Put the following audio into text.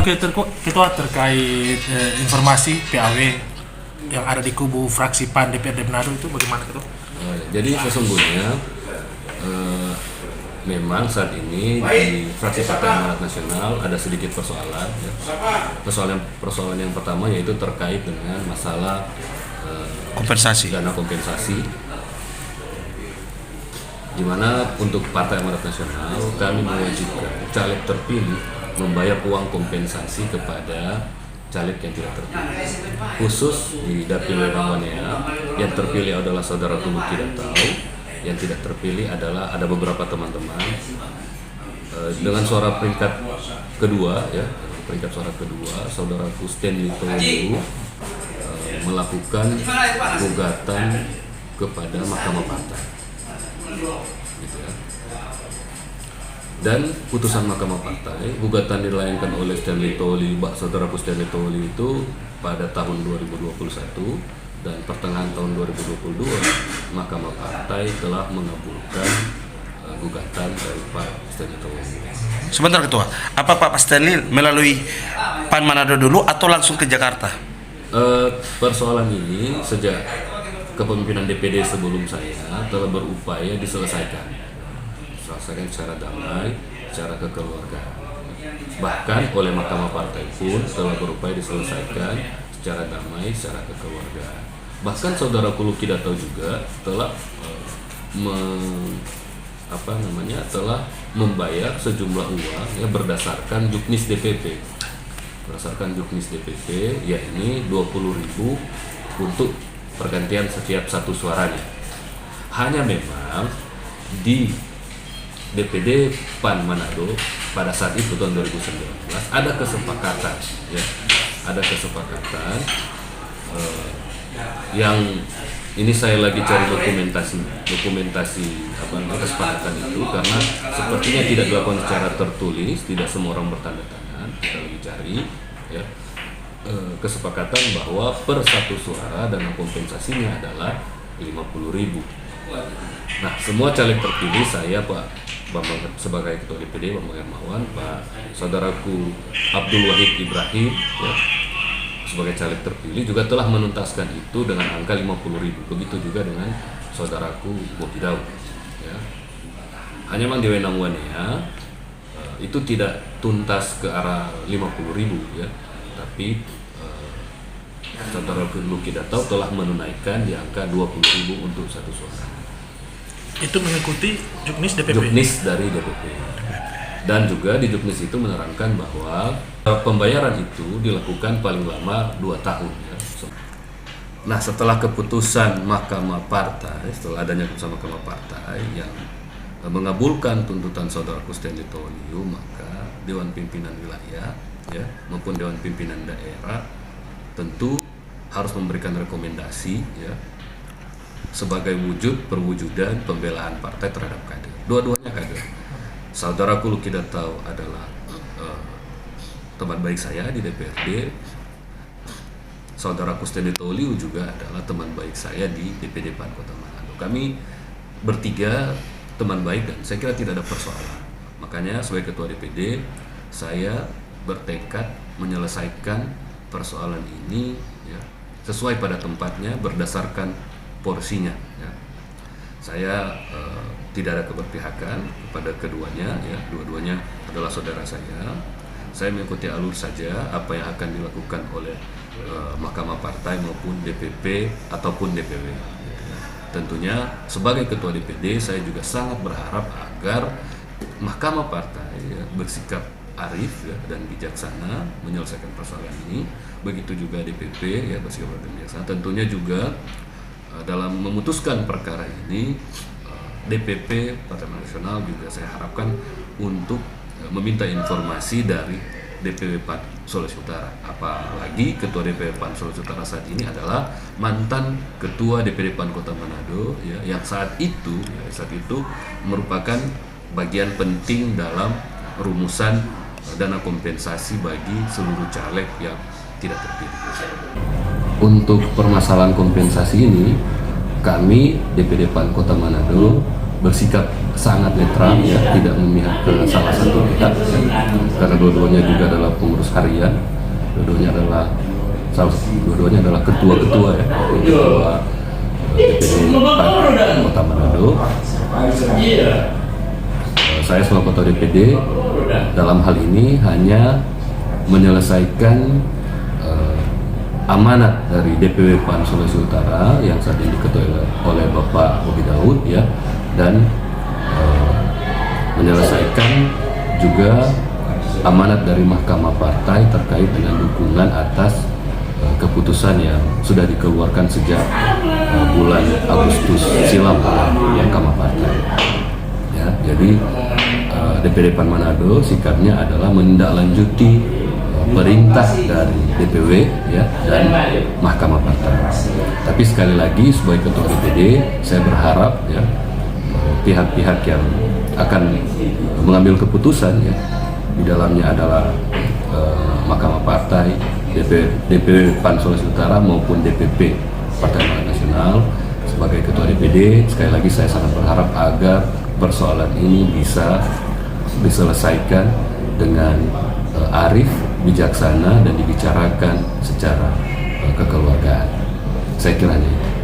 Ketua terkait informasi PAW yang ada di kubu fraksi PAN DPRD Manado itu bagaimana Ketua? Jadi sesungguhnya memang saat ini di fraksi Partai Amanat Nasional ada sedikit persoalan. Ya. Persoalan yang pertama yaitu terkait dengan masalah dana kompensasi, di mana untuk Partai Amanat Nasional kami mewajibkan caleg terpilih membayar uang kompensasi kepada caleg yang tidak terpilih. Khusus di Dapil Rawanea, yang terpilih adalah Saudara Tulu tidak tahu, yang tidak terpilih adalah ada beberapa teman-teman dengan suara peringkat kedua, ya, peringkat suara kedua, Saudara Stanley Tolu melakukan gugatan kepada Mahkamah Partai. Gitu ya. Dan putusan Mahkamah Partai, gugatan dilayangkan oleh Stanley Toli, Saudara Stanley Toli itu pada tahun 2021 dan pertengahan tahun 2022 Mahkamah Partai telah mengabulkan gugatan dari Pak Stanley Toli. Sebentar Ketua, apa Pak Stanley melalui PAN Manado dulu atau langsung ke Jakarta? Persoalan ini sejak kepemimpinan DPD sebelum saya telah berupaya diselesaikan secara damai, secara kekeluargaan. Bahkan oleh Mahkamah Partai pun telah berupaya diselesaikan secara damai, secara kekeluargaan. Bahkan Saudara Kuluki Datau juga telah telah membayar sejumlah uang ya berdasarkan juknis DPP. Yakni 20.000 untuk pergantian setiap satu suaranya. Hanya memang di DPD PAN Manado pada saat itu tahun 2019 ada kesepakatan yang ini saya lagi cari dokumentasi kesepakatan itu karena sepertinya tidak dilakukan secara tertulis, tidak semua orang bertanda tangan. Kita lagi cari ya kesepakatan bahwa per satu suara dana kompensasinya adalah 50.000. Nah, semua caleg terpilih, saya Pak Bambang sebagai Ketua DPD Bambang Hermawan, Pak Saudaraku Abdul Wahid Ibrahim ya, sebagai caleg terpilih juga telah menuntaskan itu dengan angka 50.000. Begitu juga dengan Saudaraku Boki Daud ya. Hanya memang di Wenang-Wanea itu tidak tuntas ke arah 50.000 ya, tapi Saudara Kuluki Datau telah menunaikan di angka 20.000 untuk satu suara. Itu mengikuti juknis DPP? Juknis dari DPP. Dan juga di juknis itu menerangkan bahwa pembayaran itu dilakukan paling lama 2 tahun ya. Nah, setelah keputusan Mahkamah Partai, setelah adanya keputusan Mahkamah Partai yang mengabulkan tuntutan Saudara Stanley Toliu, maka Dewan Pimpinan Wilayah ya maupun Dewan Pimpinan Daerah tentu harus memberikan rekomendasi ya sebagai wujud perwujudan pembelaan partai terhadap kader. Dua-duanya kader. Saudara Kuluki Datau adalah teman baik saya di DPRD. Saudara Stanley Toliu juga adalah teman baik saya di DPD PAN Kota Manado. Kami bertiga teman baik dan saya kira tidak ada persoalan. Makanya sebagai Ketua DPD saya bertekad menyelesaikan persoalan ini ya, sesuai pada tempatnya berdasarkan porsinya ya. Saya tidak ada keberpihakan kepada keduanya ya, dua-duanya adalah saudara saya. Saya mengikuti alur saja apa yang akan dilakukan oleh Mahkamah Partai maupun DPP ataupun DPW ya. Tentunya sebagai Ketua DPD saya juga sangat berharap agar Mahkamah Partai ya, bersikap arif ya, dan bijaksana menyelesaikan persoalan ini. Begitu juga DPP ya bersikap arif dan bijaksana. Tentunya juga dalam memutuskan perkara ini DPP Partai Nasional juga saya harapkan untuk meminta informasi dari DPW PAN Sulawesi Utara. Apalagi Ketua DPW PAN Sulawesi Utara saat ini adalah mantan Ketua DPD PAN Kota Manado ya, yang saat itu merupakan bagian penting dalam rumusan dana kompensasi bagi seluruh caleg yang tidak terpilih. Untuk permasalahan kompensasi ini, kami DPD PAN Kota Manado bersikap sangat netral ya, tidak memihak ke salah satu pihak ya. Karena dua-duanya juga adalah pengurus harian, dua-duanya adalah ketua-ketua ya, ketua DPD PAN Kota Manado. Saya selaku ketua DPD dalam hal ini hanya menyelesaikan amanat dari DPW PAN Sulawesi Utara yang saat ini diketuai oleh Bapak Bobi Daud ya, dan menyelesaikan juga amanat dari Mahkamah Partai terkait dengan dukungan atas keputusan yang sudah dikeluarkan sejak bulan Agustus silam oleh Mahkamah Partai ya. Jadi DPD PAN Manado sikapnya adalah menindaklanjuti perintah dari DPW ya dan Mahkamah Partai. Tapi sekali lagi sebagai ketua DPD saya berharap ya pihak-pihak yang akan mengambil keputusan ya, di dalamnya adalah Mahkamah Partai, DPW PAN Sulawesi Utara maupun DPP Partai Amanat Nasional. Sebagai ketua DPD sekali lagi saya sangat berharap agar persoalan ini bisa diselesaikan dengan arif, bijaksana, dan dibicarakan secara kekeluargaan. Saya kira itu.